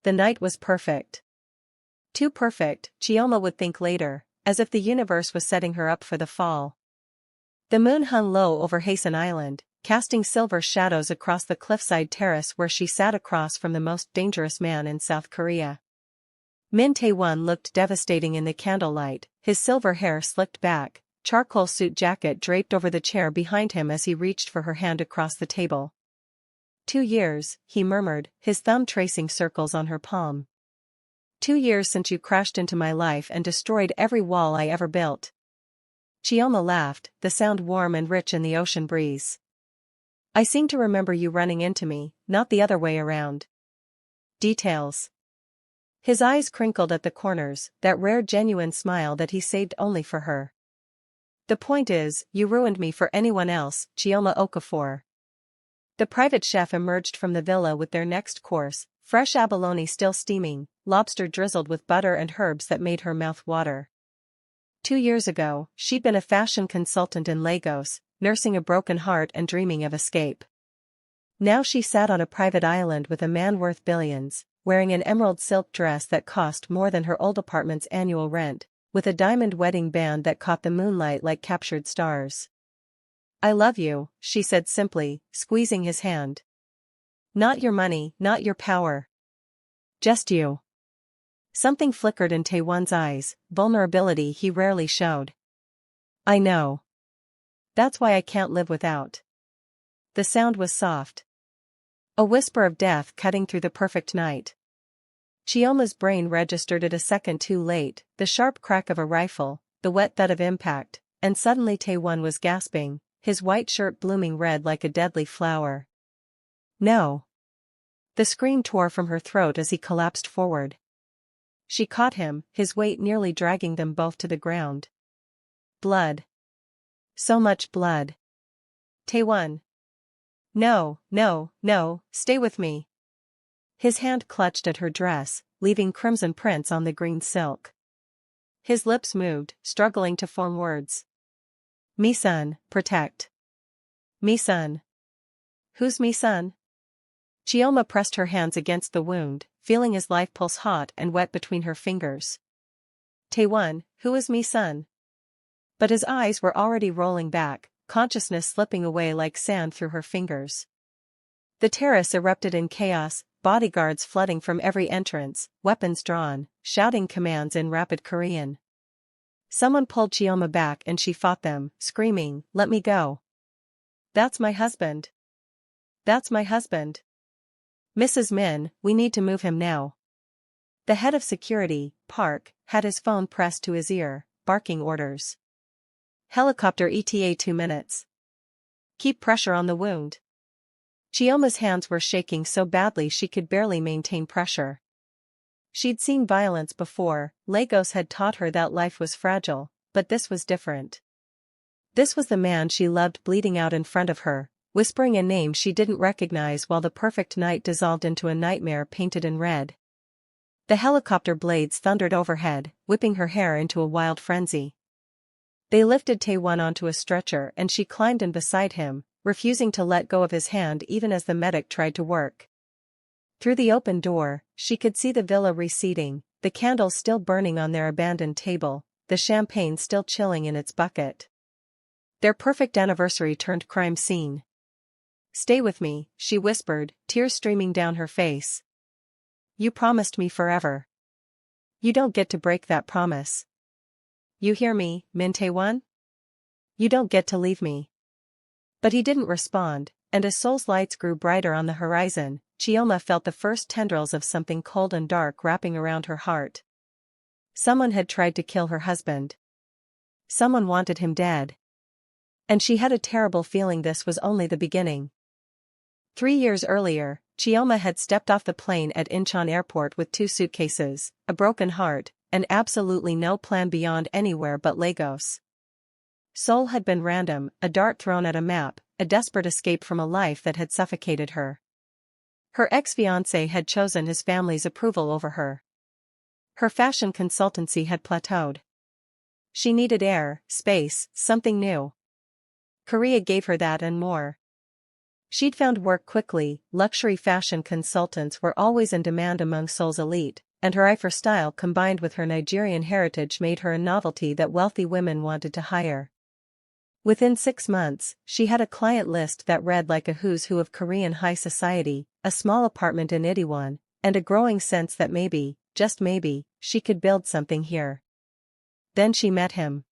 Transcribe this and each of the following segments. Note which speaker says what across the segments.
Speaker 1: The night was perfect. Too perfect, Chioma would think later, as if the universe was setting her up for the fall. The moon hung low over Hasan Island, casting silver shadows across the cliffside terrace where she sat across from the most dangerous man in South Korea. Min Tae-won looked devastating in the candlelight, his silver hair slicked back, charcoal suit jacket draped over the chair behind him as he reached for her hand across the table. 2 years, he murmured, his thumb tracing circles on her palm. 2 years since you crashed into my life and destroyed every wall I ever built. Chioma laughed, the sound warm and rich in the ocean breeze. I seem to remember you running into me, not the other way around. Details. His eyes crinkled at the corners, that rare genuine smile that he saved only for her. The point is, you ruined me for anyone else, Chioma Okafor. The private chef emerged from the villa with their next course, fresh abalone still steaming, lobster drizzled with butter and herbs that made her mouth water. 2 years ago, she'd been a fashion consultant in Lagos, nursing a broken heart and dreaming of escape. Now she sat on a private island with a man worth billions, wearing an emerald silk dress that cost more than her old apartment's annual rent, with a diamond wedding band that caught the moonlight like captured stars. I love you, she said simply, squeezing his hand. Not your money, not your power. Just you. Something flickered in Tae-won's eyes, vulnerability he rarely showed. I know. That's why I can't live without. The sound was soft. A whisper of death cutting through the perfect night. Chioma's brain registered it a second too late, the sharp crack of a rifle, the wet thud of impact, and suddenly Tae-won was gasping, his white shirt blooming red like a deadly flower. No. The scream tore from her throat as he collapsed forward. She caught him, his weight nearly dragging them both to the ground. Blood. So much blood. Tae-won. No, no, no, stay with me. His hand clutched at her dress, leaving crimson prints on the green silk. His lips moved, struggling to form words. Mi-sun, protect. Mi-sun. Who's Mi-sun? Chioma pressed her hands against the wound, feeling his life pulse hot and wet between her fingers. Tae-won, who is Mi-sun? But his eyes were already rolling back, consciousness slipping away like sand through her fingers. The terrace erupted in chaos, bodyguards flooding from every entrance, weapons drawn, shouting commands in rapid Korean. Someone pulled Chioma back and she fought them, screaming, "Let me go. That's my husband. That's my husband. Mrs. Min, we need to move him now." The head of security, Park, had his phone pressed to his ear, barking orders. Helicopter ETA 2 minutes. Keep pressure on the wound. Chioma's hands were shaking so badly she could barely maintain pressure. She'd seen violence before, Lagos had taught her that life was fragile, but this was different. This was the man she loved bleeding out in front of her, whispering a name she didn't recognize while the perfect night dissolved into a nightmare painted in red. The helicopter blades thundered overhead, whipping her hair into a wild frenzy. They lifted Tae-won onto a stretcher and she climbed in beside him, refusing to let go of his hand even as the medic tried to work. Through the open door, she could see the villa receding, the candles still burning on their abandoned table, the champagne still chilling in its bucket. Their perfect anniversary turned crime scene. Stay with me, she whispered, tears streaming down her face. You promised me forever. You don't get to break that promise. You hear me, Min Tae-won? You don't get to leave me. But he didn't respond, and as Seoul's lights grew brighter on the horizon, Chioma felt the first tendrils of something cold and dark wrapping around her heart. Someone had tried to kill her husband. Someone wanted him dead. And she had a terrible feeling this was only the beginning. 3 years earlier, Chioma had stepped off the plane at Incheon Airport with 2 suitcases, a broken heart, and absolutely no plan beyond anywhere but Lagos. Seoul had been random, a dart thrown at a map, a desperate escape from a life that had suffocated her. Her ex-fiancé had chosen his family's approval over her. Her fashion consultancy had plateaued. She needed air, space, something new. Korea gave her that and more. She'd found work quickly, luxury fashion consultants were always in demand among Seoul's elite, and her eye for style combined with her Nigerian heritage made her a novelty that wealthy women wanted to hire. Within 6 months, she had a client list that read like a who's who of Korean high society, a small apartment in Itaewon, and a growing sense that maybe, just maybe, she could build something here. Then she met him.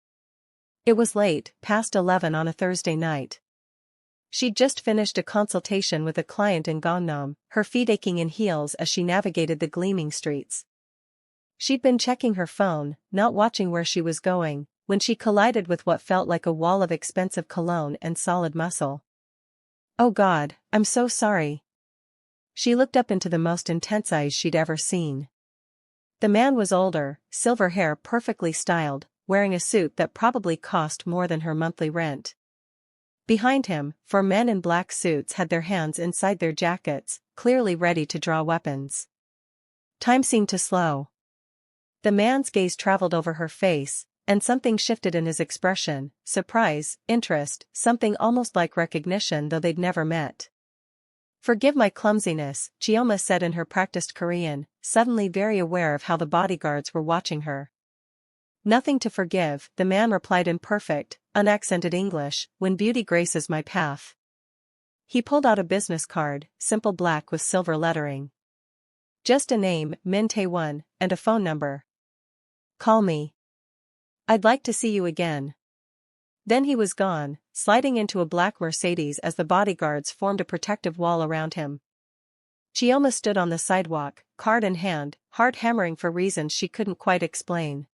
Speaker 1: It was late, past 11 on a Thursday night. She'd just finished a consultation with a client in Gangnam, her feet aching in heels as she navigated the gleaming streets. She'd been checking her phone, not watching where she was going, when she collided with what felt like a wall of expensive cologne and solid muscle. "Oh God, I'm so sorry." She looked up into the most intense eyes she'd ever seen. The man was older, silver hair perfectly styled, wearing a suit that probably cost more than her monthly rent. Behind him, 4 men in black suits had their hands inside their jackets, clearly ready to draw weapons. Time seemed to slow. The man's gaze traveled over her face, and something shifted in his expression, surprise, interest, something almost like recognition though they'd never met. "Forgive my clumsiness," Chioma said in her practiced Korean, suddenly very aware of how the bodyguards were watching her. "Nothing to forgive," the man replied in perfect, unaccented English, "when beauty graces my path." He pulled out a business card, simple black with silver lettering. Just a name, Min Tae-won, and a phone number. "Call me. I'd like to see you again." Then he was gone, sliding into a black Mercedes as the bodyguards formed a protective wall around him. Chioma stood on the sidewalk, card in hand, heart hammering for reasons she couldn't quite explain.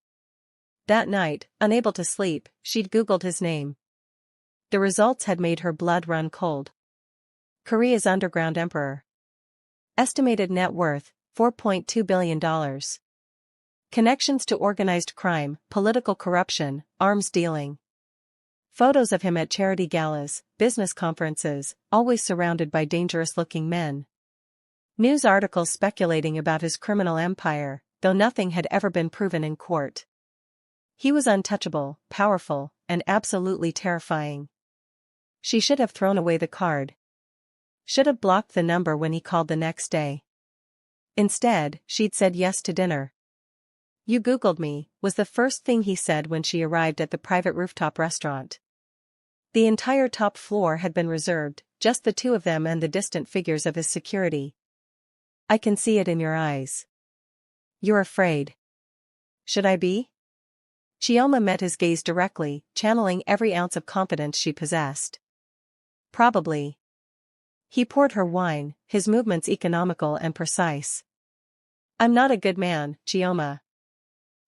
Speaker 1: That night, unable to sleep, she'd Googled his name. The results had made her blood run cold. Korea's underground emperor. Estimated net worth, $4.2 billion. Connections to organized crime, political corruption, arms dealing. Photos of him at charity galas, business conferences, always surrounded by dangerous-looking men. News articles speculating about his criminal empire, though nothing had ever been proven in court. He was untouchable, powerful, and absolutely terrifying. She should have thrown away the card. Should have blocked the number when he called the next day. Instead, she'd said yes to dinner. "You Googled me," was the first thing he said when she arrived at the private rooftop restaurant. The entire top floor had been reserved, just the two of them and the distant figures of his security. "I can see it in your eyes. You're afraid." "Should I be?" Chioma met his gaze directly, channeling every ounce of confidence she possessed. "Probably." He poured her wine, his movements economical and precise. "I'm not a good man, Chioma.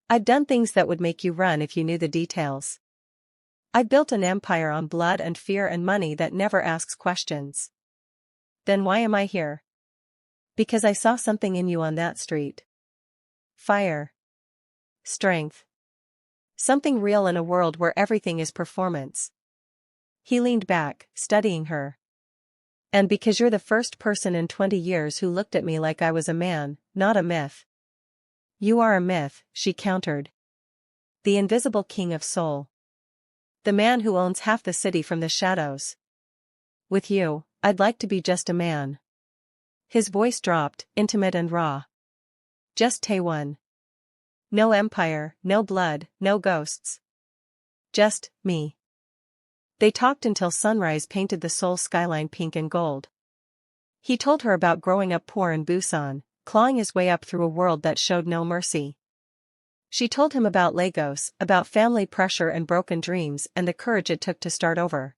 Speaker 1: I've done things that would make you run if you knew the details. I built an empire on blood and fear and money that never asks questions." "Then why am I here?" "Because I saw something in you on that street. Fire. Strength. Something real in a world where everything is performance." He leaned back, studying her. "And because you're the first person in 20 years who looked at me like I was a man, not a myth." "You are a myth," she countered. "The invisible king of Seoul. The man who owns half the city from the shadows. With you, I'd like to be just a man." His voice dropped, intimate and raw. "Just Tae-won. No empire, no blood, no ghosts. Just me." They talked until sunrise painted the Seoul skyline pink and gold. He told her about growing up poor in Busan, clawing his way up through a world that showed no mercy. She told him about Lagos, about family pressure and broken dreams and the courage it took to start over.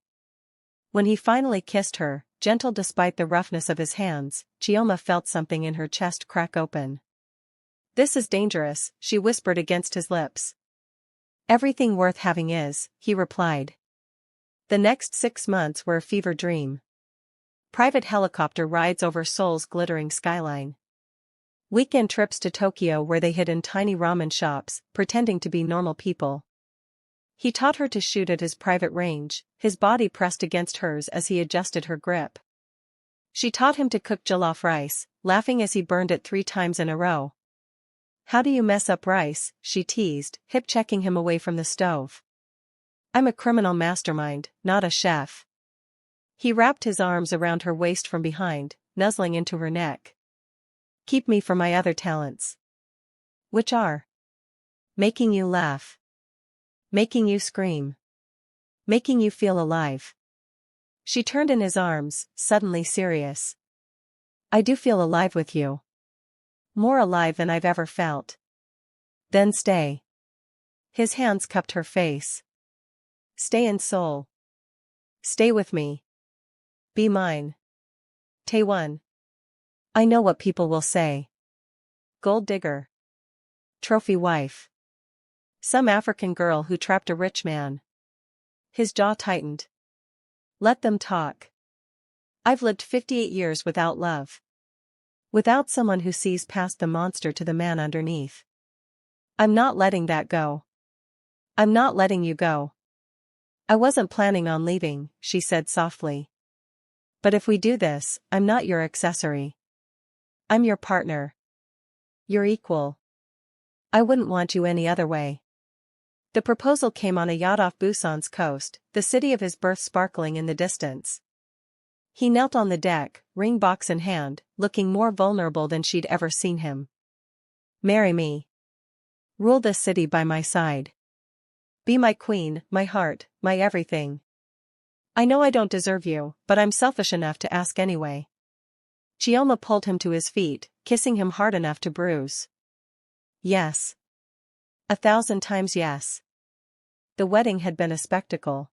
Speaker 1: When he finally kissed her, gentle despite the roughness of his hands, Chioma felt something in her chest crack open. "This is dangerous," she whispered against his lips. "Everything worth having is," he replied. The next 6 months were a fever dream. Private helicopter rides over Seoul's glittering skyline. Weekend trips to Tokyo where they hid in tiny ramen shops, pretending to be normal people. He taught her to shoot at his private range, his body pressed against hers as he adjusted her grip. She taught him to cook jollof rice, laughing as he burned it 3 times in a row. "How do you mess up rice?" she teased, hip-checking him away from the stove. "I'm a criminal mastermind, not a chef." He wrapped his arms around her waist from behind, nuzzling into her neck. Keep me for my other talents. Which are? Making you laugh. Making you scream. Making you feel alive. She turned in his arms, suddenly serious. I do feel alive with you. More alive than I've ever felt. Then stay. His hands cupped her face. Stay in Seoul. Stay with me. Be mine. Tae-won. I know what people will say. Gold digger. Trophy wife. Some African girl who trapped a rich man. His jaw tightened. Let them talk. I've lived 58 years without love. Without someone who sees past the monster to the man underneath. I'm not letting that go. I'm not letting you go. I wasn't planning on leaving, she said softly. But if we do this, I'm not your accessory. I'm your partner. Your equal. I wouldn't want you any other way. The proposal came on a yacht off Busan's coast, the city of his birth sparkling in the distance. He knelt on the deck, ring box in hand, looking more vulnerable than she'd ever seen him. Marry me. Rule this city by my side. Be my queen, my heart, my everything. I know I don't deserve you, but I'm selfish enough to ask anyway. Chioma pulled him to his feet, kissing him hard enough to bruise. Yes. 1,000 times yes. The wedding had been a spectacle.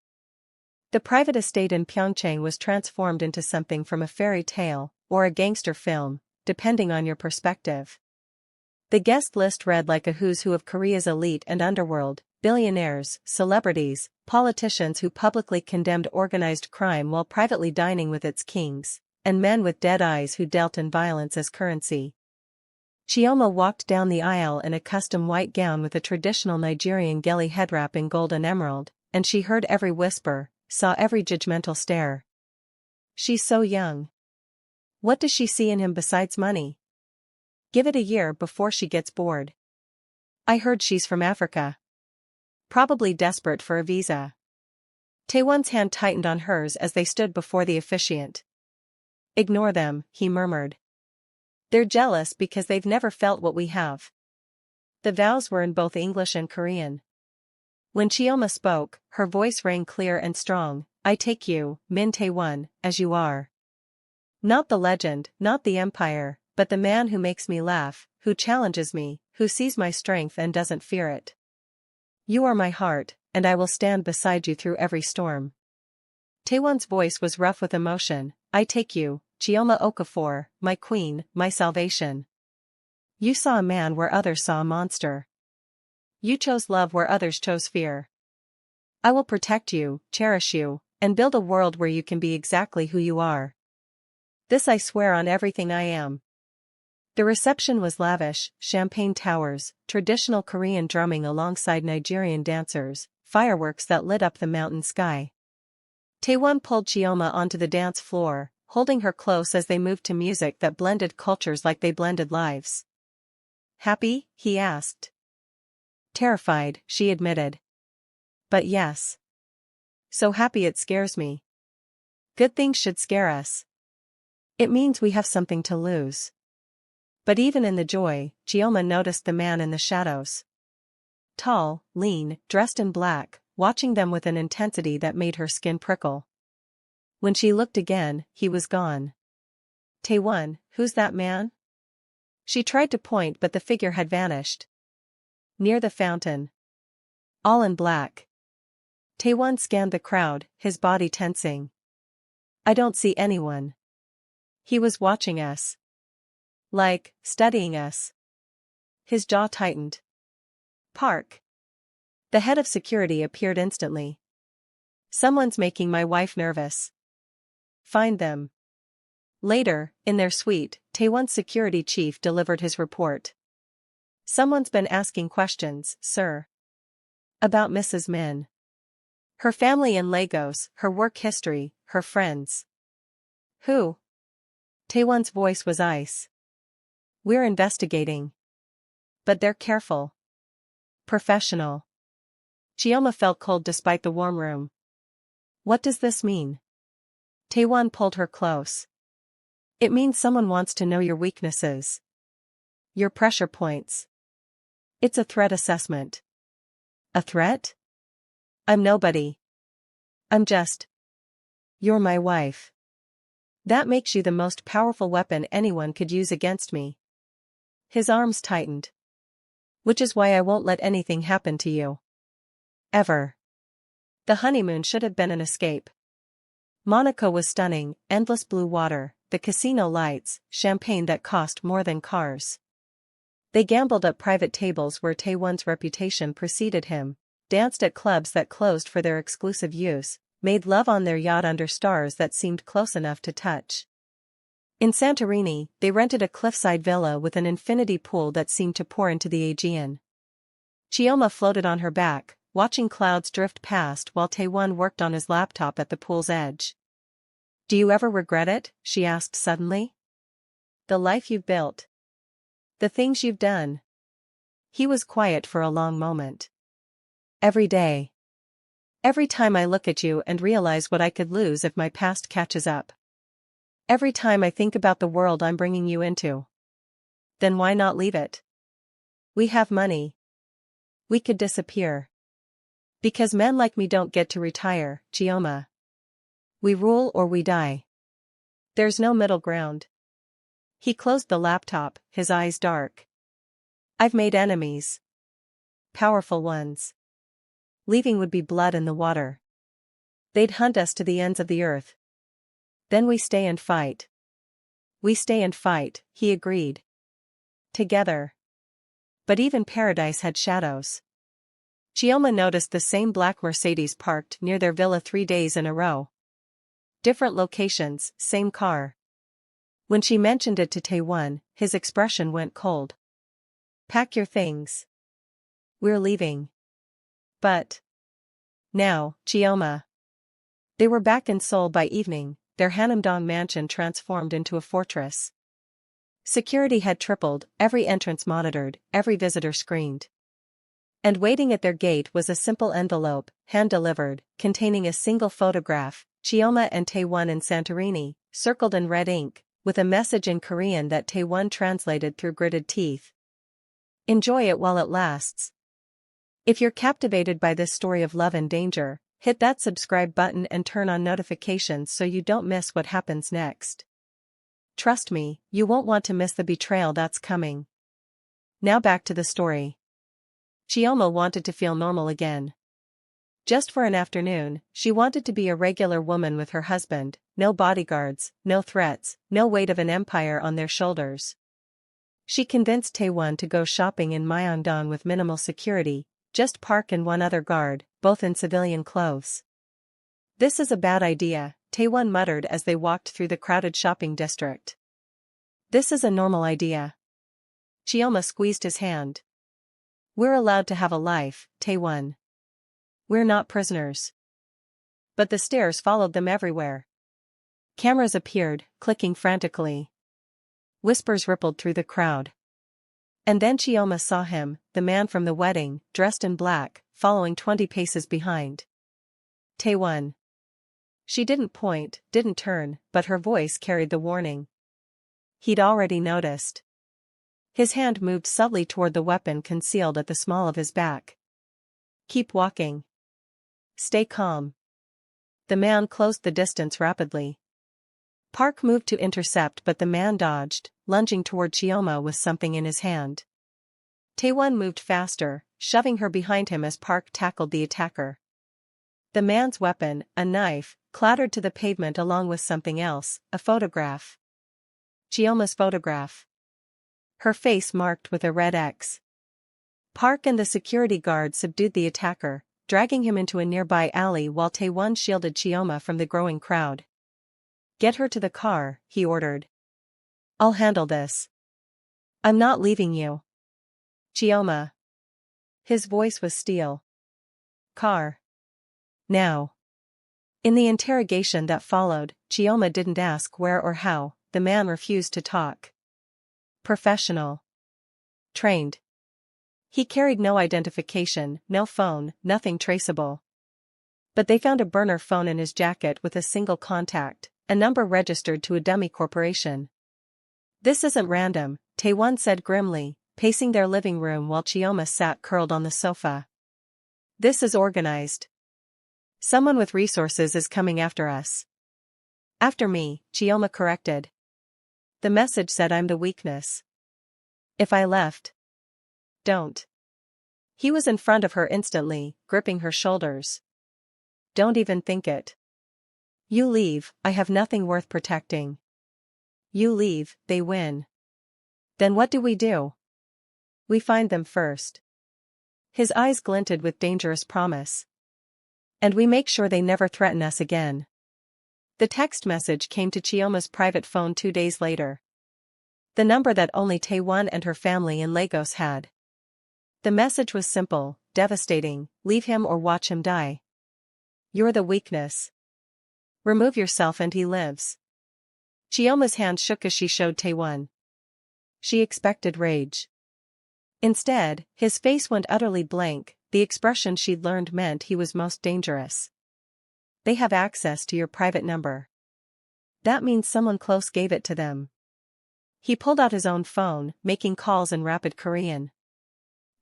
Speaker 1: The private estate in Pyeongchang was transformed into something from a fairy tale, or a gangster film, depending on your perspective. The guest list read like a who's who of Korea's elite and underworld, billionaires, celebrities, politicians who publicly condemned organized crime while privately dining with its kings, and men with dead eyes who dealt in violence as currency. Chioma walked down the aisle in a custom white gown with a traditional Nigerian gele headwrap in gold and emerald, and she heard every whisper, saw every judgmental stare. She's so young. What does she see in him besides money? Give it a year before she gets bored. I heard she's from Africa. Probably desperate for a visa. Tae-won's hand tightened on hers as they stood before the officiant. Ignore them, he murmured. They're jealous because they've never felt what we have. The vows were in both English and Korean. When Chioma spoke, her voice rang clear and strong. I take you, Min Tae-won, as you are. Not the legend, not the empire, but the man who makes me laugh, who challenges me, who sees my strength and doesn't fear it. You are my heart, and I will stand beside you through every storm. Tae-won's voice was rough with emotion. I take you, Chioma Okafor, my queen, my salvation. You saw a man where others saw a monster. You chose love where others chose fear. I will protect you, cherish you, and build a world where you can be exactly who you are. This I swear on everything I am. The reception was lavish, champagne towers, traditional Korean drumming alongside Nigerian dancers, fireworks that lit up the mountain sky. Tae-won pulled Chioma onto the dance floor, holding her close as they moved to music that blended cultures like they blended lives. Happy? He asked. Terrified, she admitted. But yes. So happy it scares me. Good things should scare us. It means we have something to lose. But even in the joy, Chioma noticed the man in the shadows. Tall, lean, dressed in black, watching them with an intensity that made her skin prickle. When she looked again, he was gone. Tae-won, who's that man? She tried to point but the figure had vanished. Near the fountain. All in black. Tae-won scanned the crowd, his body tensing. I don't see anyone. He was watching us. Like, studying us. His jaw tightened. Park. The head of security appeared instantly. Someone's making my wife nervous. Find them. Later, in their suite, Tae-won's security chief delivered his report. Someone's been asking questions, sir. About Mrs. Min. Her family in Lagos, her work history, her friends. Who? Tae-won's voice was ice. We're investigating. But they're careful. Professional. Chioma felt cold despite the warm room. What does this mean? Tae-won pulled her close. It means someone wants to know your weaknesses. Your pressure points. It's a threat assessment. A threat? I'm nobody. I'm just. You're my wife. That makes you the most powerful weapon anyone could use against me. His arms tightened. Which is why I won't let anything happen to you. Ever. The honeymoon should have been an escape. Monaco was stunning, endless blue water, the casino lights, champagne that cost more than cars. They gambled at private tables where Tae-won's reputation preceded him, danced at clubs that closed for their exclusive use, made love on their yacht under stars that seemed close enough to touch. In Santorini, they rented a cliffside villa with an infinity pool that seemed to pour into the Aegean. Chioma floated on her back, watching clouds drift past while Tae-won worked on his laptop at the pool's edge. Do you ever regret it? She asked suddenly. The life you've built. The things you've done. He was quiet for a long moment. Every day. Every time I look at you and realize what I could lose if my past catches up. Every time I think about the world I'm bringing you into. Then why not leave it? We have money. We could disappear. Because men like me don't get to retire, Chioma. We rule or we die. There's no middle ground. He closed the laptop, his eyes dark. I've made enemies. Powerful ones. Leaving would be blood in the water. They'd hunt us to the ends of the earth. Then we stay and fight. We stay and fight, he agreed. Together. But even paradise had shadows. Chioma noticed the same black Mercedes parked near their villa 3 days in a row. Different locations, same car. When she mentioned it to Tae-won, his expression went cold. Pack your things. We're leaving. But. Now, Chioma. They were back in Seoul by evening, their Hanamdong mansion transformed into a fortress. Security had tripled, every entrance monitored, every visitor screened. And waiting at their gate was a simple envelope, hand-delivered, containing a single photograph, Chioma and Tae-won in Santorini, circled in red ink, with a message in Korean that Tae-won translated through gritted teeth. Enjoy it while it lasts. If you're captivated by this story of love and danger, hit that subscribe button and turn on notifications so you don't miss what happens next. Trust me, you won't want to miss the betrayal that's coming. Now back to the story. Chioma wanted to feel normal again. Just for an afternoon, she wanted to be a regular woman with her husband, no bodyguards, no threats, no weight of an empire on their shoulders. She convinced Tae-won to go shopping in Myeongdong with minimal security, just Park and one other guard, both in civilian clothes. This is a bad idea, Tae-won muttered as they walked through the crowded shopping district. This is a normal idea. Chioma squeezed his hand. We're allowed to have a life, Tae-won. We're not prisoners. But the stares followed them everywhere. Cameras appeared, clicking frantically. Whispers rippled through the crowd. And then Chioma saw him, the man from the wedding, dressed in black, following 20 paces behind. Tae-won. She didn't point, didn't turn, but her voice carried the warning. He'd already noticed. His hand moved subtly toward the weapon concealed at the small of his back. Keep walking. Stay calm. The man closed the distance rapidly. Park moved to intercept but the man dodged, lunging toward Chioma with something in his hand. Tae-won moved faster, shoving her behind him as Park tackled the attacker. The man's weapon, a knife, clattered to the pavement along with something else, a photograph. Chioma's photograph. Her face marked with a red X. Park and the security guard subdued the attacker, dragging him into a nearby alley while Tae-won shielded Chioma from the growing crowd. Get her to the car, he ordered. I'll handle this. I'm not leaving you. Chioma. His voice was steel. Car. Now. In the interrogation that followed, Chioma didn't ask where or how, the man refused to talk. Professional. Trained. He carried no identification, no phone, nothing traceable. But they found a burner phone in his jacket with a single contact, a number registered to a dummy corporation. This isn't random, Tae-won said grimly, pacing their living room while Chioma sat curled on the sofa. This is organized. Someone with resources is coming after us. After me, Chioma corrected. The message said I'm the weakness. If I left. Don't. He was in front of her instantly, gripping her shoulders. Don't even think it. You leave, I have nothing worth protecting. You leave, they win. Then what do? We find them first. His eyes glinted with dangerous promise. And we make sure they never threaten us again. The text message came to Chioma's private phone 2 days later. The number that only Tae-won and her family in Lagos had. The message was simple, devastating: leave him or watch him die. You're the weakness. Remove yourself and he lives. Chioma's hand shook as she showed Tae-won. She expected rage. Instead, his face went utterly blank, the expression she'd learned meant he was most dangerous. They have access to your private number. That means someone close gave it to them. He pulled out his own phone, making calls in rapid Korean.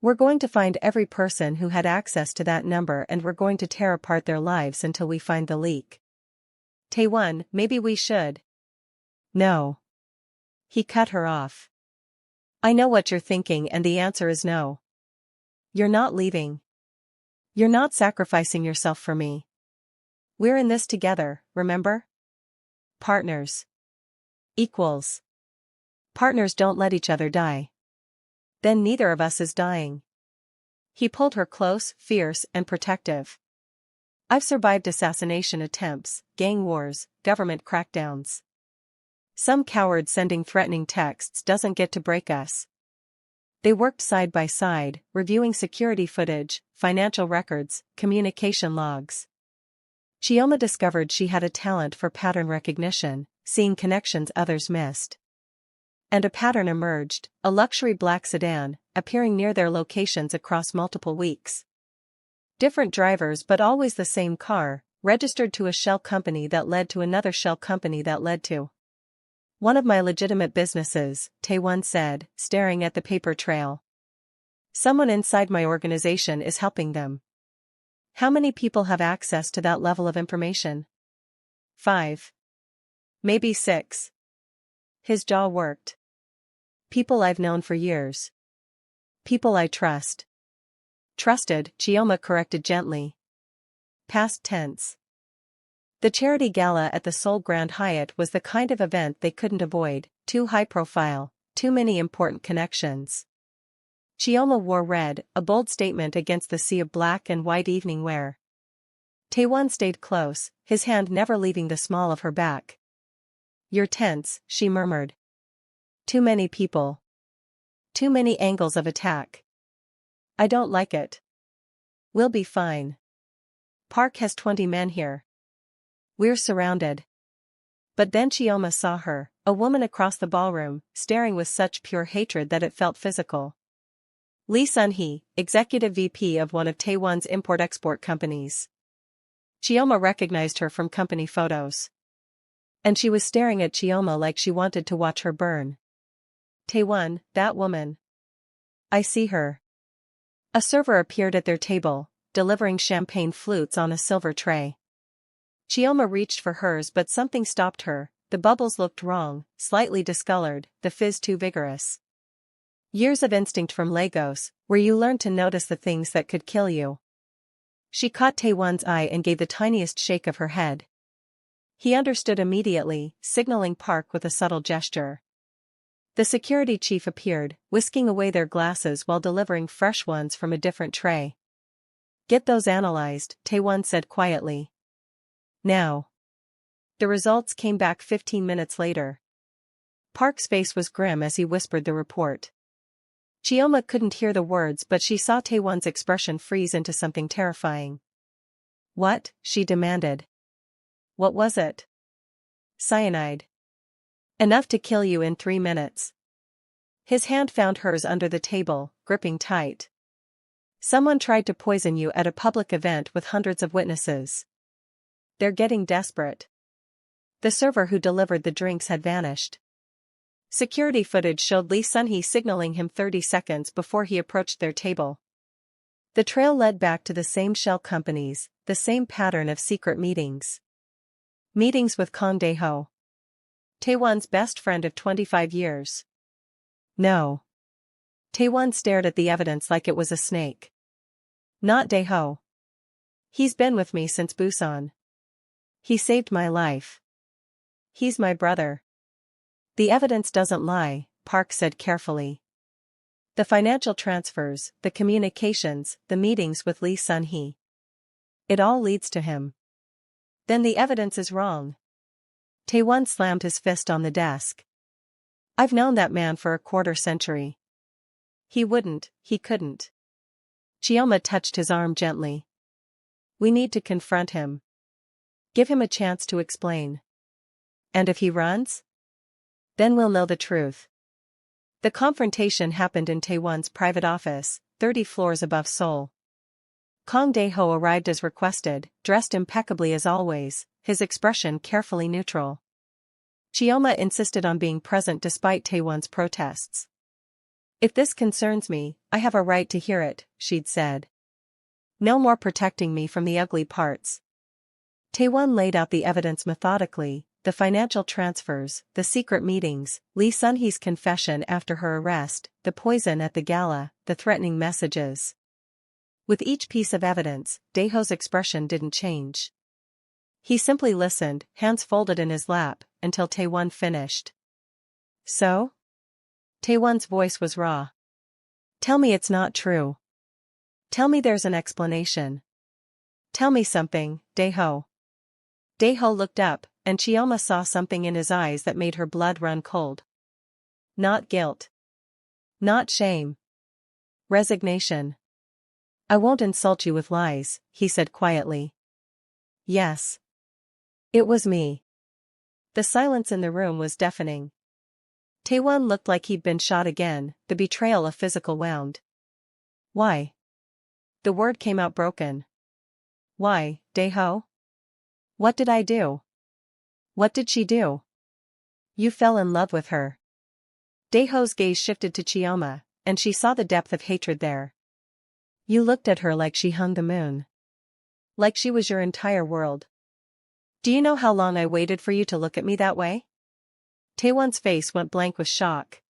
Speaker 1: We're going to find every person who had access to that number and we're going to tear apart their lives until we find the leak. Tae-won, maybe we should. No. He cut her off. I know what you're thinking and the answer is no. You're not leaving. You're not sacrificing yourself for me. We're in this together, remember? Partners. Equals. Partners don't let each other die. Then neither of us is dying. He pulled her close, fierce, and protective. I've survived assassination attempts, gang wars, government crackdowns. Some coward sending threatening texts doesn't get to break us. They worked side by side, reviewing security footage, financial records, communication logs. Chioma discovered she had a talent for pattern recognition, seeing connections others missed. And a pattern emerged, a luxury black sedan, appearing near their locations across multiple weeks. Different drivers but always the same car, registered to a shell company that led to another shell company that led to one of my legitimate businesses, Tae-won said, staring at the paper trail. Someone inside my organization is helping them. How many people have access to that level of information? 5. Maybe 6. His jaw worked. People I've known for years. People I trust. Trusted, Chioma corrected gently. Past tense. The charity gala at the Seoul Grand Hyatt was the kind of event they couldn't avoid, too high profile, too many important connections. Chioma wore red, a bold statement against the sea of black and white evening wear. Tae-won stayed close, his hand never leaving the small of her back. You're tense, she murmured. Too many people. Too many angles of attack. I don't like it. We'll be fine. Park has 20 men here. We're surrounded. But then Chioma saw her, a woman across the ballroom, staring with such pure hatred that it felt physical. Lee Sun-hee, executive VP of one of Tae-won's import-export companies. Chioma recognized her from company photos. And she was staring at Chioma like she wanted to watch her burn. Tae-won, that woman. I see her. A server appeared at their table, delivering champagne flutes on a silver tray. Chioma reached for hers but something stopped her, the bubbles looked wrong, slightly discolored, the fizz too vigorous. Years of instinct from Lagos, where you learned to notice the things that could kill you. She caught Tae-won's eye and gave the tiniest shake of her head. He understood immediately, signaling Park with a subtle gesture. The security chief appeared, whisking away their glasses while delivering fresh ones from a different tray. Get those analyzed, Tae-won said quietly. Now. The results came back 15 minutes later. Park's face was grim as he whispered the report. Chioma couldn't hear the words but she saw Tae-won's expression freeze into something terrifying. What? She demanded. What was it? Cyanide. Enough to kill you in 3 minutes. His hand found hers under the table, gripping tight. Someone tried to poison you at a public event with hundreds of witnesses. They're getting desperate. The server who delivered the drinks had vanished. Security footage showed Lee Sun-hee signaling him 30 seconds before he approached their table. The trail led back to the same shell companies, the same pattern of secret meetings. Meetings with Kang Dae-ho, Tae-won's best friend of 25 years. No. Tae-won stared at the evidence like it was a snake. Not Dae-ho. He's been with me since Busan. He saved my life. He's my brother. The evidence doesn't lie, Park said carefully. The financial transfers, the communications, the meetings with Lee Sun-hee. It all leads to him. Then the evidence is wrong. Tae-won slammed his fist on the desk. I've known that man for a quarter century. He couldn't. Chioma touched his arm gently. We need to confront him. Give him a chance to explain. And if he runs? Then we'll know the truth. The confrontation happened in Tae-won's private office, 30 floors above Seoul. Kang Dae-ho arrived as requested, dressed impeccably as always, his expression carefully neutral. Chioma insisted on being present despite Tae-won's protests. If this concerns me, I have a right to hear it, she'd said. No more protecting me from the ugly parts. Tae-won laid out the evidence methodically, the financial transfers, the secret meetings, Lee Sun-hee's confession after her arrest, the poison at the gala, the threatening messages. With each piece of evidence, Dae-ho's expression didn't change. He simply listened, hands folded in his lap, until Tae-won finished. So? Tae-won's voice was raw. Tell me it's not true. Tell me there's an explanation. Tell me something, Dae-ho. Dae-ho looked up, and Chioma saw something in his eyes that made her blood run cold. Not guilt. Not shame. Resignation. I won't insult you with lies, he said quietly. Yes. It was me. The silence in the room was deafening. Tae-won looked like he'd been shot again, the betrayal a physical wound. Why? The word came out broken. Why, Dae-ho? What did I do? What did she do? You fell in love with her. Dae-ho's gaze shifted to Chioma, and she saw the depth of hatred there. You looked at her like she hung the moon. Like she was your entire world. Do you know how long I waited for you to look at me that way? Tae-won's face went blank with shock.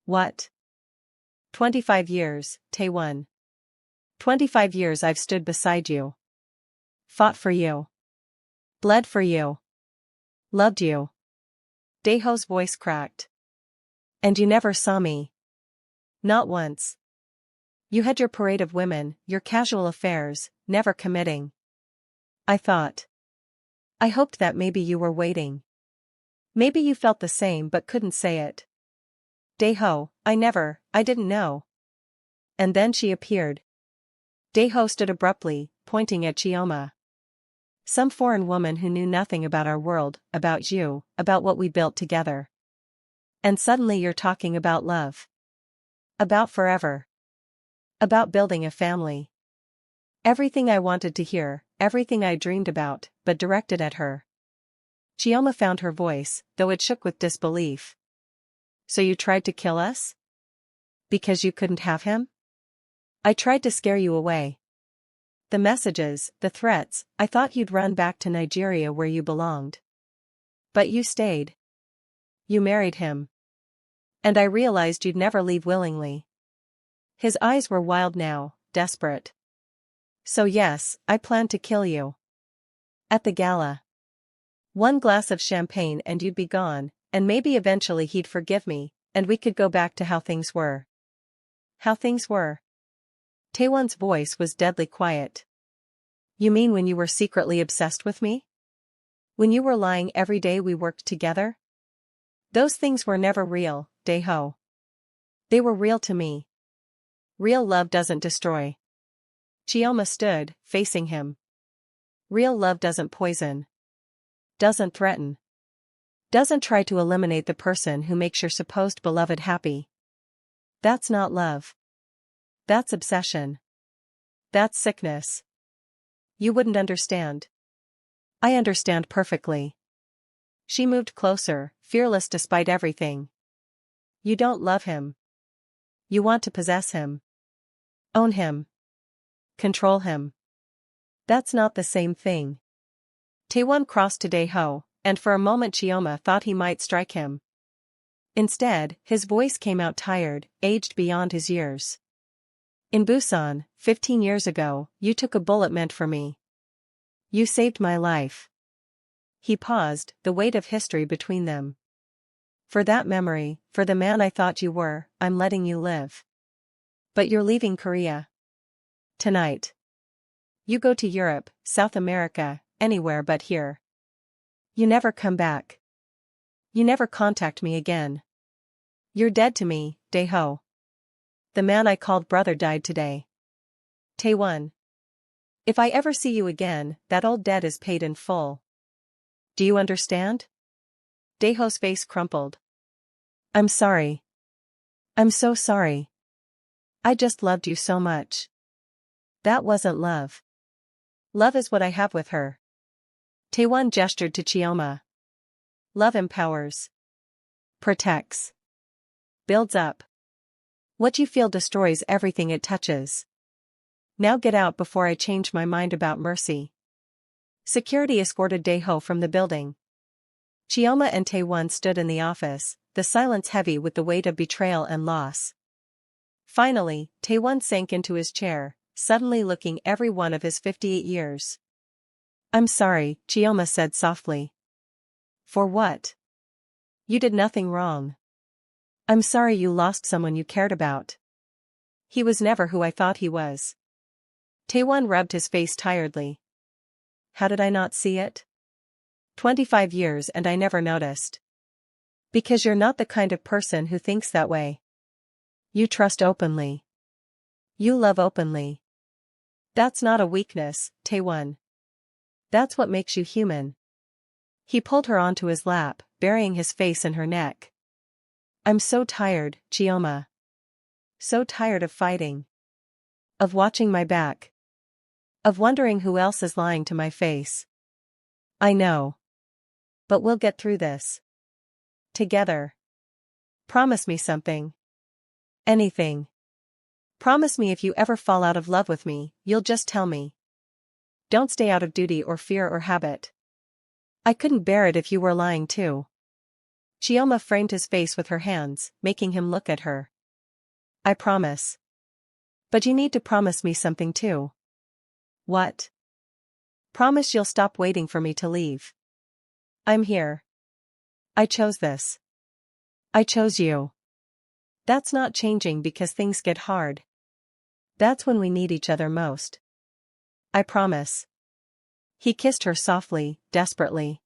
Speaker 1: What? 25 years, Tae-won. 25 years I've stood beside you. Fought for you. Bled for you. Loved you. Dae-ho's voice cracked. And you never saw me. Not once. You had your parade of women, your casual affairs, never committing. I thought. I hoped that maybe you were waiting. Maybe you felt the same but couldn't say it. Dae-ho, I didn't know. And then she appeared. Dae-ho stood abruptly, pointing at Chioma. Some foreign woman who knew nothing about our world, about you, about what we built together. And suddenly you're talking about love. About forever. About building a family. Everything I wanted to hear, everything I dreamed about, but directed at her. Chioma found her voice, though it shook with disbelief. So you tried to kill us? Because you couldn't have him? I tried to scare you away. The messages, the threats, I thought you'd run back to Nigeria where you belonged. But you stayed. You married him. And I realized you'd never leave willingly. His eyes were wild now, desperate. So yes, I planned to kill you. At the gala. One glass of champagne and you'd be gone, and maybe eventually he'd forgive me, and we could go back to how things were. How things were. Tae-won's voice was deadly quiet. You mean when you were secretly obsessed with me? When you were lying every day we worked together? Those things were never real, Dae-ho. They were real to me. Real love doesn't destroy. Chioma stood, facing him. Real love doesn't poison. Doesn't threaten. Doesn't try to eliminate the person who makes your supposed beloved happy. That's not love. That's obsession. That's sickness. You wouldn't understand. I understand perfectly. She moved closer, fearless despite everything. You don't love him. You want to possess him. Own him. Control him. That's not the same thing. Tae-won crossed to Dae-ho, and for a moment Chioma thought he might strike him. Instead, his voice came out tired, aged beyond his years. In Busan, 15 years ago, you took a bullet meant for me. You saved my life. He paused, the weight of history between them. For that memory, for the man I thought you were, I'm letting you live. But you're leaving Korea. Tonight. You go to Europe, South America, anywhere but here. You never come back. You never contact me again. You're dead to me, Dae-ho. The man I called brother died today. Tae-won. If I ever see you again, that old debt is paid in full. Do you understand? Dae-ho's face crumpled. I'm sorry. I'm so sorry. I just loved you so much. That wasn't love. Love is what I have with her. Tae-won gestured to Chioma. Love empowers. Protects. Builds up. What you feel destroys everything it touches. Now get out before I change my mind about mercy. Security escorted Dae-ho from the building. Chioma and Tae-won stood in the office, the silence heavy with the weight of betrayal and loss. Finally, Tae-won sank into his chair, suddenly looking every one of his 58 years. I'm sorry, Chioma said softly. For what? You did nothing wrong. I'm sorry you lost someone you cared about. He was never who I thought he was. Tae-won rubbed his face tiredly. How did I not see it? 25 years and I never noticed. Because you're not the kind of person who thinks that way. You trust openly. You love openly. That's not a weakness, Tae-won. That's what makes you human. He pulled her onto his lap, burying his face in her neck. I'm so tired, Chioma. So tired of fighting. Of watching my back. Of wondering who else is lying to my face. I know. But we'll get through this. Together. Promise me something. Anything. Promise me if you ever fall out of love with me, you'll just tell me. Don't stay out of duty or fear or habit. I couldn't bear it if you were lying too. Chioma framed his face with her hands, making him look at her. I promise. But you need to promise me something too. What? Promise you'll stop waiting for me to leave. I'm here. I chose this. I chose you. That's not changing because things get hard. That's when we need each other most. I promise. He kissed her softly, desperately.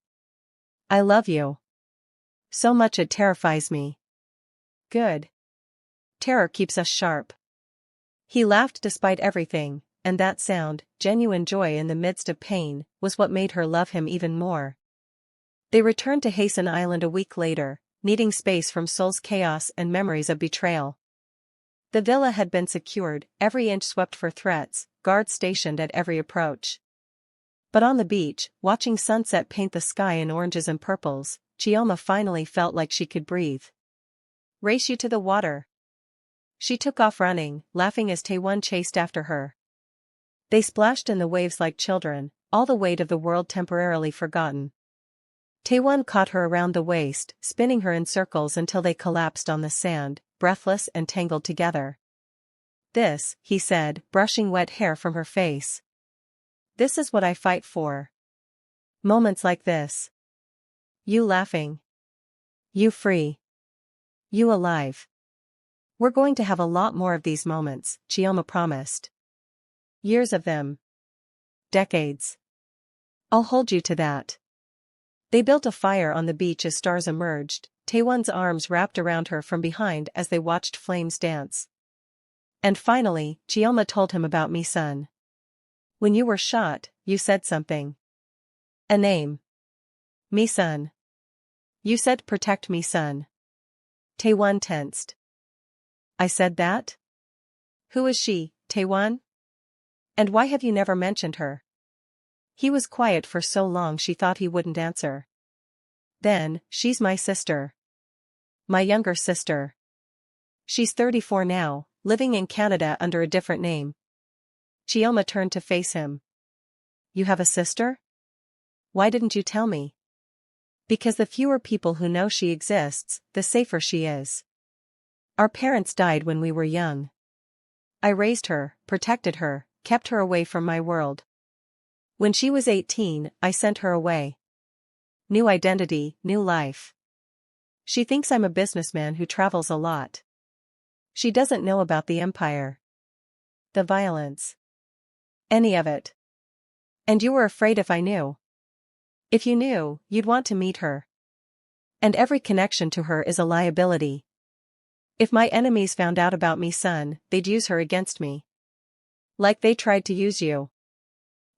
Speaker 1: I love you. So much it terrifies me. Good. Terror keeps us sharp. He laughed despite everything, and that sound, genuine joy in the midst of pain, was what made her love him even more. They returned to Haesan Island a week later, needing space from Seoul's chaos and memories of betrayal. The villa had been secured, every inch swept for threats, guards stationed at every approach. But on the beach, watching sunset paint the sky in oranges and purples, Chioma finally felt like she could breathe. Race you to the water. She took off running, laughing as Tae-won chased after her. They splashed in the waves like children, all the weight of the world temporarily forgotten. Tae-won caught her around the waist, spinning her in circles until they collapsed on the sand, breathless and tangled together. This, he said, brushing wet hair from her face. This is what I fight for. Moments like this. You laughing. You free. You alive. We're going to have a lot more of these moments, Chioma promised. Years of them. Decades. I'll hold you to that. They built a fire on the beach as stars emerged, Tae-won's arms wrapped around her from behind as they watched flames dance. And finally, Chioma told him about Mi-sun. When you were shot, you said something. A name. Mi-sun. You said protect Mi-sun. Tae-won tensed. I said that? Who is she, Tae-won? And why have you never mentioned her? He was quiet for so long she thought he wouldn't answer. Then, she's my sister. My younger sister. She's 34 now, living in Canada under a different name. Chioma turned to face him. You have a sister? Why didn't you tell me? Because the fewer people who know she exists, the safer she is. Our parents died when we were young. I raised her, protected her, kept her away from my world. When she was 18, I sent her away. New identity, new life. She thinks I'm a businessman who travels a lot. She doesn't know about the empire. The violence. Any of it. And you were afraid if I knew. If you knew, you'd want to meet her. And every connection to her is a liability. If my enemies found out about me, son, they'd use her against me. Like they tried to use you.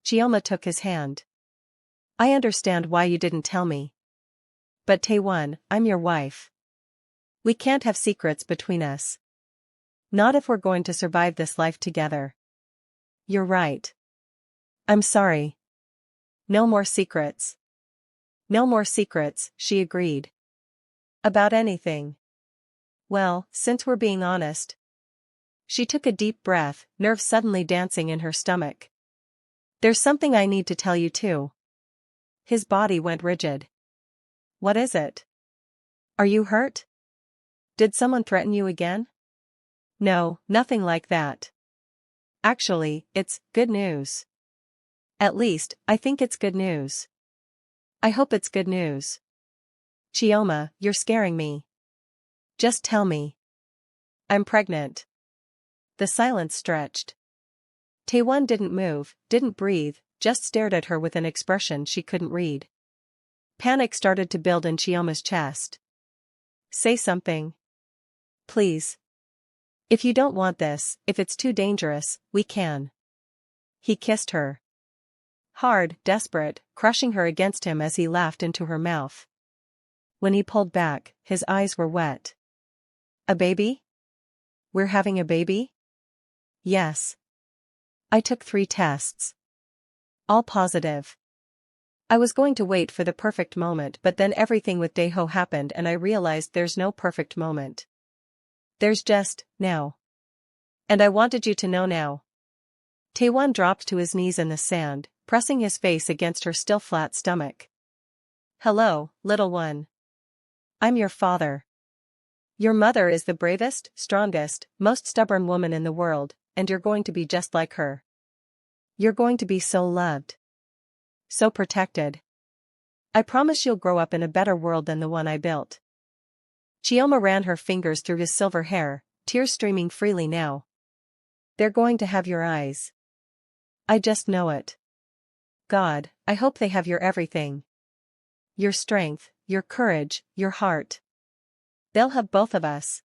Speaker 1: Chioma took his hand. I understand why you didn't tell me. But Tae-won, I'm your wife. We can't have secrets between us. Not if we're going to survive this life together. You're right. I'm sorry. No more secrets. No more secrets, she agreed. About anything. Well, since we're being honest. She took a deep breath, nerves suddenly dancing in her stomach. There's something I need to tell you too. His body went rigid. What is it? Are you hurt? Did someone threaten you again? No, nothing like that. Actually, it's good news. At least, I think it's good news. I hope it's good news. Chioma, you're scaring me. Just tell me. I'm pregnant. The silence stretched. Tae-won didn't move, didn't breathe, just stared at her with an expression she couldn't read. Panic started to build in Chioma's chest. Say something. Please. If you don't want this, if it's too dangerous, we can. He kissed her. Hard, desperate, crushing her against him as he laughed into her mouth. When he pulled back, his eyes were wet. A baby? We're having a baby? Yes. I took 3 tests. All positive. I was going to wait for the perfect moment, but then everything with Daeho happened and I realized there's no perfect moment. There's just, now. And I wanted you to know now. Tae-won dropped to his knees in the sand, pressing his face against her still flat stomach. Hello, little one. I'm your father. Your mother is the bravest, strongest, most stubborn woman in the world, and you're going to be just like her. You're going to be so loved. So protected. I promise you'll grow up in a better world than the one I built. Chioma ran her fingers through his silver hair, tears streaming freely now. They're going to have your eyes. I just know it. God, I hope they have your everything. Your strength, your courage, your heart. They'll have both of us.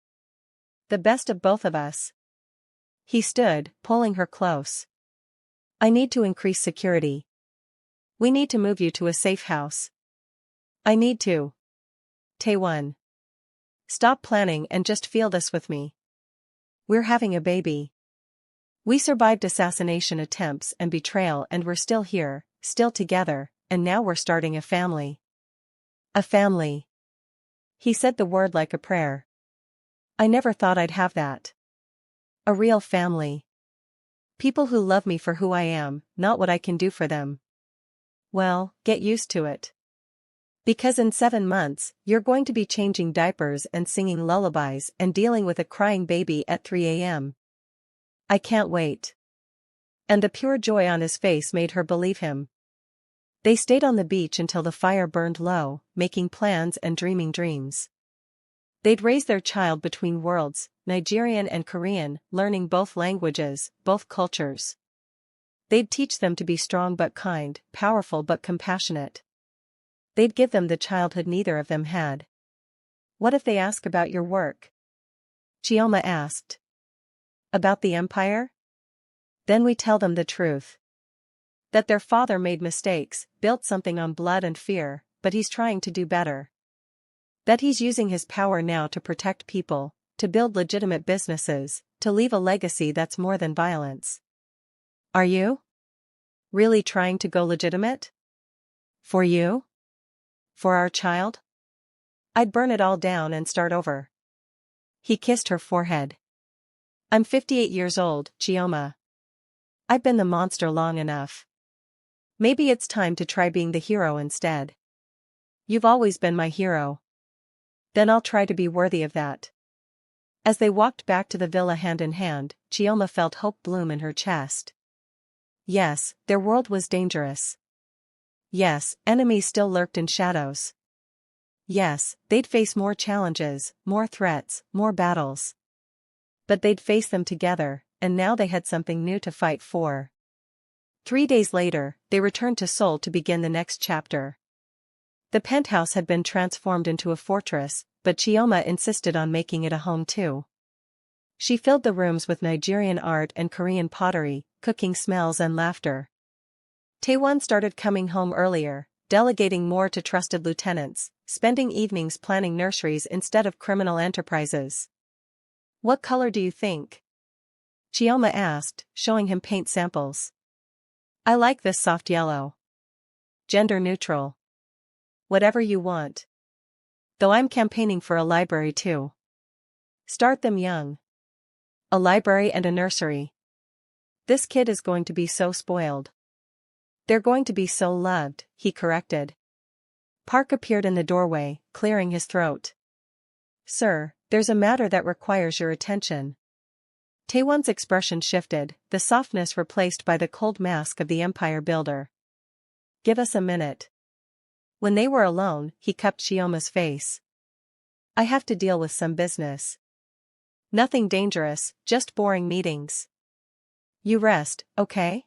Speaker 1: The best of both of us. He stood, pulling her close. I need to increase security. We need to move you to a safe house. I need to. Tae-won. Stop planning and just feel this with me. We're having a baby. We survived assassination attempts and betrayal and we're still here, still together, and now we're starting a family. A family. He said the word like a prayer. I never thought I'd have that. A real family. People who love me for who I am, not what I can do for them. Well, get used to it. Because in 7 months, you're going to be changing diapers and singing lullabies and dealing with a crying baby at 3 a.m. I can't wait. And the pure joy on his face made her believe him. They stayed on the beach until the fire burned low, making plans and dreaming dreams. They'd raise their child between worlds, Nigerian and Korean, learning both languages, both cultures. They'd teach them to be strong but kind, powerful but compassionate. They'd give them the childhood neither of them had. What if they ask about your work? Chioma asked. About the empire? Then we tell them the truth. That their father made mistakes, built something on blood and fear, but he's trying to do better. That he's using his power now to protect people, to build legitimate businesses, to leave a legacy that's more than violence. Are you? Really trying to go legitimate? For you? For our child? I'd burn it all down and start over. He kissed her forehead. I'm 58 years old, Chioma. I've been the monster long enough. Maybe it's time to try being the hero instead. You've always been my hero. Then I'll try to be worthy of that. As they walked back to the villa hand in hand, Chioma felt hope bloom in her chest. Yes, their world was dangerous. Yes, enemies still lurked in shadows. Yes, they'd face more challenges, more threats, more battles. But they'd face them together, and now they had something new to fight for. 3 days later, they returned to Seoul to begin the next chapter. The penthouse had been transformed into a fortress, but Chioma insisted on making it a home too. She filled the rooms with Nigerian art and Korean pottery, cooking smells and laughter. Tae-won started coming home earlier, delegating more to trusted lieutenants, spending evenings planning nurseries instead of criminal enterprises. What color do you think? Chioma asked, showing him paint samples. I like this soft yellow. Gender neutral. Whatever you want. Though I'm campaigning for a library too. Start them young. A library and a nursery. This kid is going to be so spoiled. They're going to be so loved, he corrected. Park appeared in the doorway, clearing his throat. Sir, there's a matter that requires your attention. Tae-won's expression shifted, the softness replaced by the cold mask of the empire builder. Give us a minute. When they were alone, he cupped Chioma's face. I have to deal with some business. Nothing dangerous, just boring meetings. You rest, okay?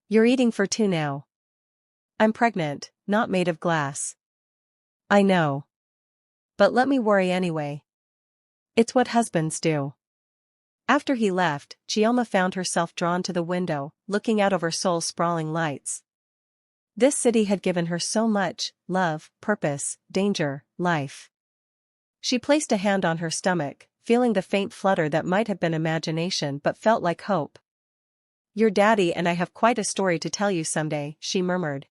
Speaker 1: You're eating for two now. I'm pregnant, not made of glass. I know. But let me worry anyway. It's what husbands do. After he left, Chioma found herself drawn to the window, looking out over Seoul's sprawling lights. This city had given her so much: love, purpose, danger, life. She placed a hand on her stomach, feeling the faint flutter that might have been imagination but felt like hope. Your daddy and I have quite a story to tell you someday, she murmured.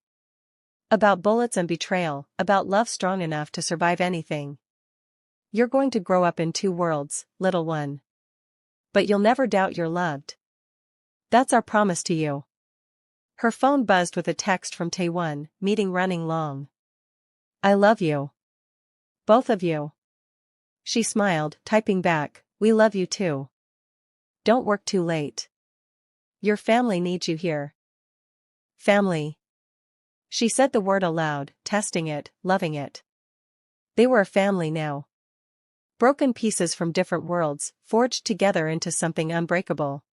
Speaker 1: About bullets and betrayal, about love strong enough to survive anything. You're going to grow up in two worlds, little one. But you'll never doubt you're loved. That's our promise to you. Her phone buzzed with a text from Tae-won, meeting running long. I love you. Both of you. She smiled, typing back, we love you too. Don't work too late. Your family needs you here. Family. She said the word aloud, testing it, loving it. They were a family now. Broken pieces from different worlds, forged together into something unbreakable.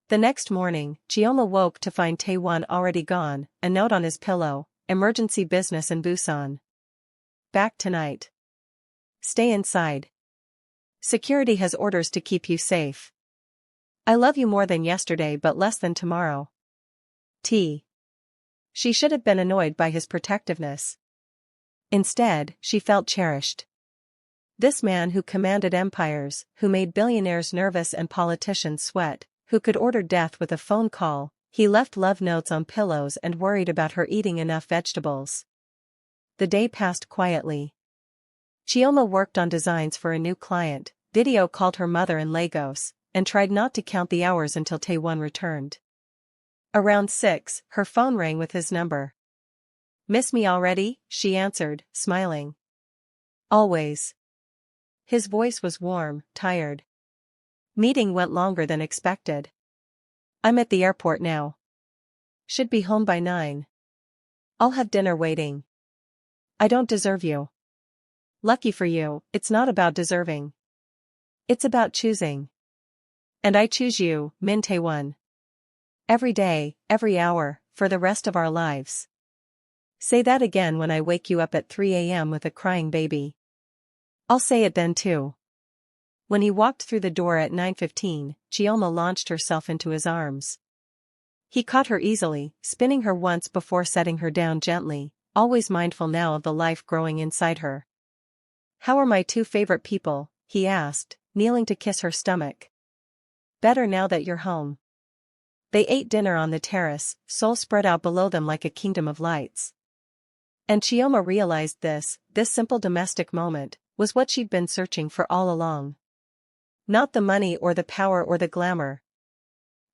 Speaker 1: The next morning, Chioma woke to find Tae-won already gone, a note on his pillow, emergency business in Busan. Back tonight. Stay inside. Security has orders to keep you safe. I love you more than yesterday but less than tomorrow. T. She should have been annoyed by his protectiveness. Instead, she felt cherished. This man who commanded empires, who made billionaires nervous and politicians sweat, who could order death with a phone call, he left love notes on pillows and worried about her eating enough vegetables. The day passed quietly. Chioma worked on designs for a new client, video called her mother in Lagos, and tried not to count the hours until Tae-won returned. Around 6, her phone rang with his number. Miss me already? She answered, smiling. Always. His voice was warm, tired. Meeting went longer than expected. I'm at the airport now. Should be home by 9. I'll have dinner waiting. I don't deserve you. Lucky for you, it's not about deserving. It's about choosing. And I choose you, Min Tae-won. Every day, every hour, for the rest of our lives. Say that again when I wake you up at 3 a.m. with a crying baby. I'll say it then too. When he walked through the door at 9:15, Chioma launched herself into his arms. He caught her easily, spinning her once before setting her down gently, always mindful now of the life growing inside her. How are my two favorite people? He asked, kneeling to kiss her stomach. Better now that you're home. They ate dinner on the terrace, Seoul spread out below them like a kingdom of lights. And Chioma realized this simple domestic moment, was what she'd been searching for all along. Not the money or the power or the glamour.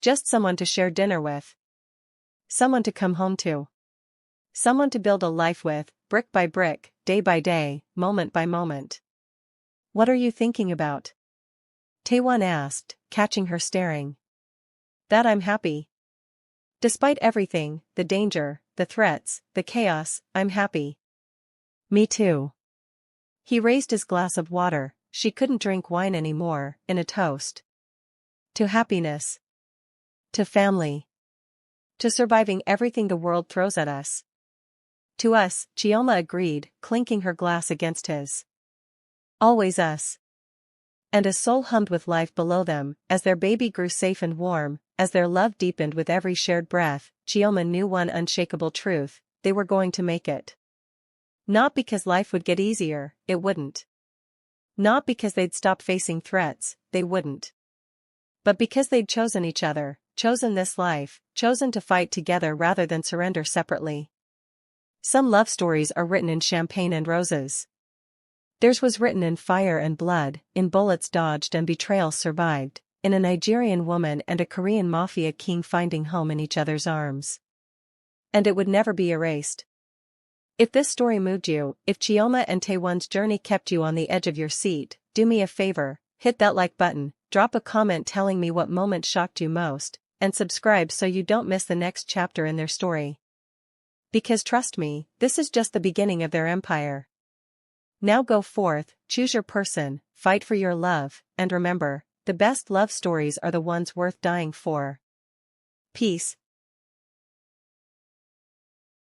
Speaker 1: Just someone to share dinner with. Someone to come home to. Someone to build a life with, brick by brick, day by day, moment by moment. What are you thinking about? Tae-won asked, catching her staring. That I'm happy. Despite everything, the danger, the threats, the chaos, I'm happy. Me too. He raised his glass of water, she couldn't drink wine anymore, in a toast. To happiness. To family. To surviving everything the world throws at us. To us, Chioma agreed, clinking her glass against his. Always us. And as Seoul hummed with life below them, as their baby grew safe and warm, as their love deepened with every shared breath, Chioma knew one unshakable truth, they were going to make it. Not because life would get easier, it wouldn't. Not because they'd stop facing threats, they wouldn't. But because they'd chosen each other, chosen this life, chosen to fight together rather than surrender separately. Some love stories are written in champagne and roses. Theirs was written in fire and blood, in bullets dodged and betrayal survived, in a Nigerian woman and a Korean Mafia king finding home in each other's arms. And it would never be erased. If this story moved you, if Chioma and Tae-won's journey kept you on the edge of your seat, do me a favor, hit that like button, drop a comment telling me what moment shocked you most, and subscribe so you don't miss the next chapter in their story. Because trust me, this is just the beginning of their empire. Now go forth, choose your person, fight for your love, and remember, the best love stories are the ones worth dying for. Peace.